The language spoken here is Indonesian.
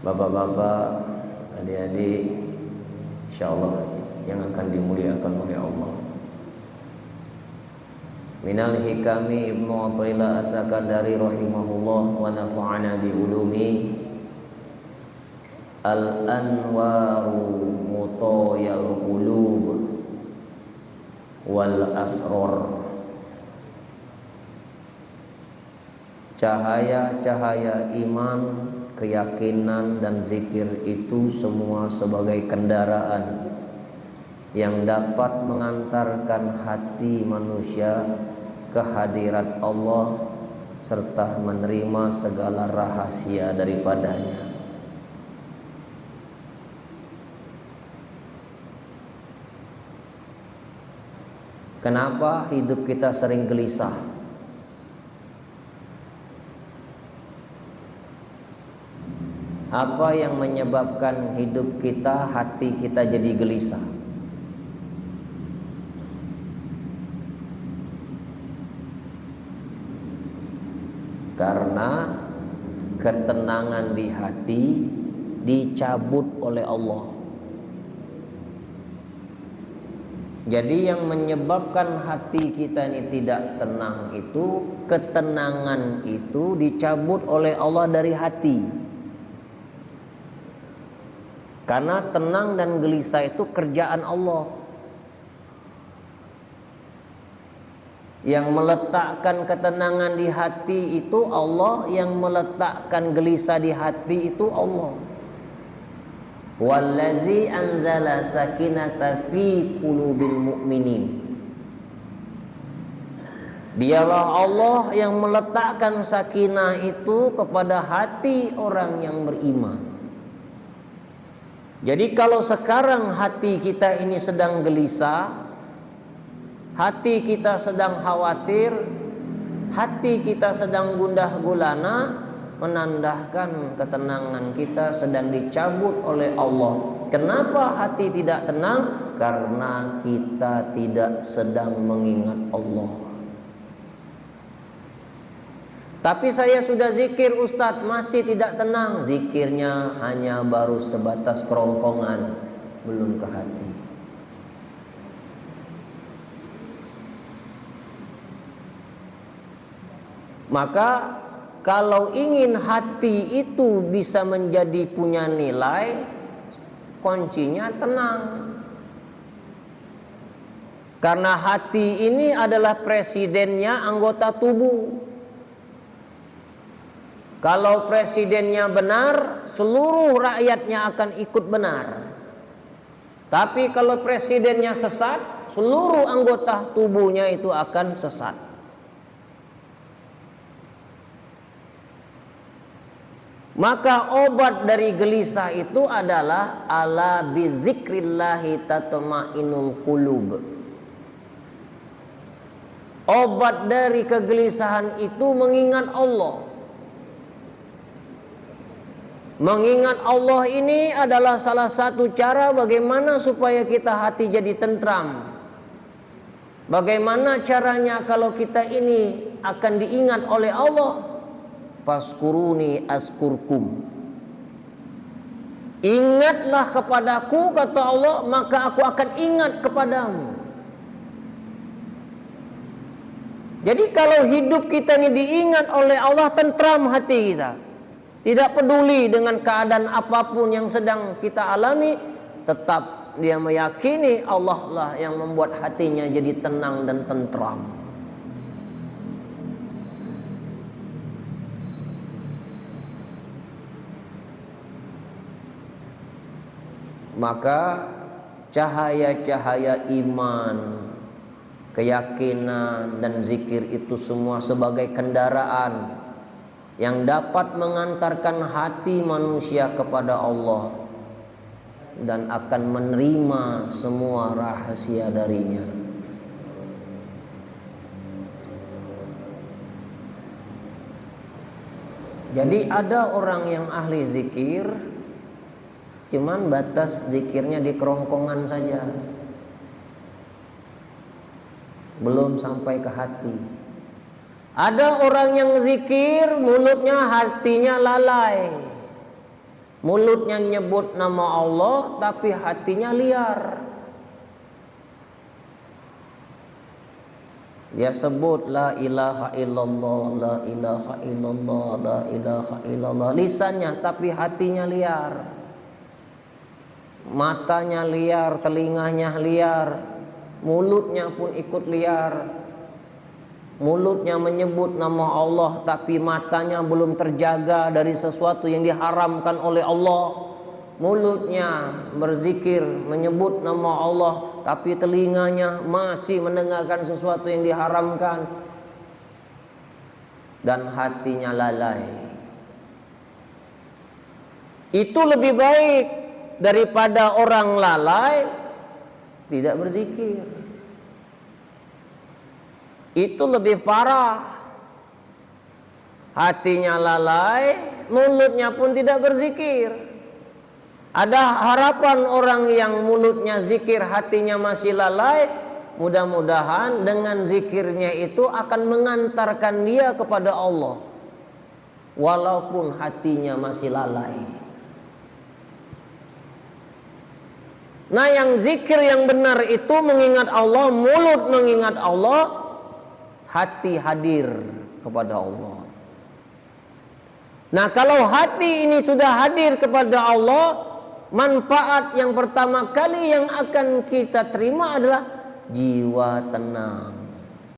bapak-bapak, adik-adik, insyaallah yang akan dimuliakan oleh Allah. Minal hikami Ibnu Athaillah As-Sakandari rahimahullah wa nafa'ana bi ulumi al-anwaru mutayal qulub wal asrar. Cahaya-cahaya iman, keyakinan dan zikir itu semua sebagai kendaraan yang dapat mengantarkan hati manusia ke hadirat Allah serta menerima segala rahasia daripadanya. Kenapa hidup kita sering gelisah? Apa yang menyebabkan hidup kita, hati kita jadi gelisah? Karena ketenangan di hati dicabut oleh Allah. Jadi yang menyebabkan hati kita ini tidak tenang itu, ketenangan itu dicabut oleh Allah dari hati. Karena tenang dan gelisah itu kerjaan Allah. Yang meletakkan ketenangan di hati itu Allah, yang meletakkan gelisah di hati itu Allah. Wallazi anzala sakinata fi qulubil mu'minin. Dialah Allah yang meletakkan sakinah itu kepada hati orang yang beriman. Jadi kalau sekarang hati kita ini sedang gelisah, hati kita sedang khawatir, hati kita sedang gundah gulana, menandakan ketenangan kita sedang dicabut oleh Allah. Kenapa hati tidak tenang? Karena kita tidak sedang mengingat Allah. Tapi saya sudah zikir Ustadz, masih tidak tenang. Zikirnya hanya baru sebatas kerongkongan, belum ke hati. Maka kalau ingin hati itu bisa menjadi punya nilai, kuncinya tenang. Karena hati ini adalah presidennya anggota tubuh. Kalau presidennya benar, seluruh rakyatnya akan ikut benar. Tapi kalau presidennya sesat, seluruh anggota tubuhnya itu akan sesat. Maka obat dari gelisah itu adalah ala bizikrillahi tatma'innul qulub. Obat dari kegelisahan itu mengingat Allah. Mengingat Allah ini adalah salah satu cara bagaimana supaya kita hati jadi tentram. Bagaimana caranya kalau kita ini akan diingat oleh Allah? Faskuruni askurkum. Ingatlah kepadaku, kata Allah, maka aku akan ingat kepadamu. Jadi kalau hidup kita ini diingat oleh Allah, tentram hati kita. Tidak peduli dengan keadaan apapun yang sedang kita alami, tetap dia meyakini Allah lah yang membuat hatinya jadi tenang dan tentram. Maka cahaya-cahaya iman, keyakinan dan zikir itu semua sebagai kendaraan yang dapat mengantarkan hati manusia kepada Allah dan akan menerima semua rahasia darinya. Jadi ada orang yang ahli zikir, cuman batas zikirnya di kerongkongan saja, belum sampai ke hati. Ada orang yang zikir, mulutnya, hatinya lalai. Mulutnya nyebut nama Allah tapi hatinya liar. Dia sebut la ilaha illallah, la ilaha illallah, la ilaha illallah. Lisannya tapi hatinya liar. Matanya liar, telinganya liar, mulutnya pun ikut liar. Mulutnya menyebut nama Allah tapi matanya belum terjaga dari sesuatu yang diharamkan oleh Allah. Mulutnya berzikir menyebut nama Allah tapi telinganya masih mendengarkan sesuatu yang diharamkan. Dan hatinya lalai. Itu lebih baik daripada orang lalai tidak berzikir. Itu lebih parah. Hatinya lalai, mulutnya pun tidak berzikir. Ada harapan orang yang mulutnya zikir, hatinya masih lalai. Mudah-mudahan dengan zikirnya itu akan mengantarkan dia kepada Allah, walaupun hatinya masih lalai. Nah, yang zikir yang benar itu mengingat Allah, mulut mengingat Allah, hati hadir kepada Allah. Nah, kalau hati ini sudah hadir kepada Allah, manfaat yang pertama kali yang akan kita terima adalah jiwa tenang.